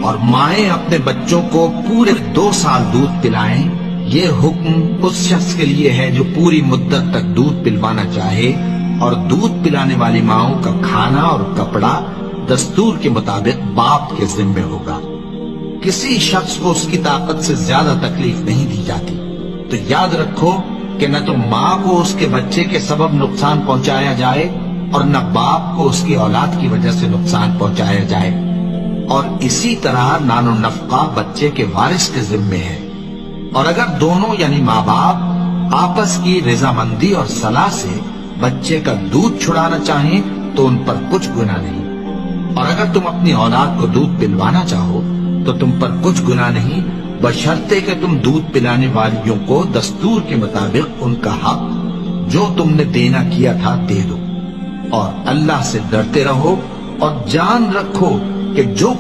और माएं अपने बच्चों को पूरे 2 साल दूध पिलाएं। ये हुक्म उस शख्स के लिए है जो पूरी मुद्दत तक दूध पिलवाना चाहे, और दूध पिलाने वाली माओं का खाना और कपड़ा दस्तूर के मुताबिक बाप के जिम्मे होगा। किसी शख्स को उसकी ताकत से ज्यादा तकलीफ नहीं दी जाती। तो याद रखो कि न तो माँ को उसके बच्चे के सबब नुकसान पहुंचाया जाए और न बाप को उसकी औलाद की वजह से नुकसान पहुंचाया जाए। और इसी तरह नानो नफका बच्चे के वारिस के जिम्मे है। और अगर दोनों यानी माँ बाप आपस की रजामंदी और सलाह से बच्चे का दूध छुड़ाना चाहें तो उन पर कुछ गुनाह नहीं। और अगर तुम अपनी औलाद को दूध पिलवाना चाहो तो तुम पर कुछ गुनाह नहीं, बशर्ते कि तुम दूध पिलाने वालियों को दस्तूर के मुताबिक उनका हक जो तुमने देना किया था दे दो। और अल्लाह से डरते रहो और जान रखो कि जो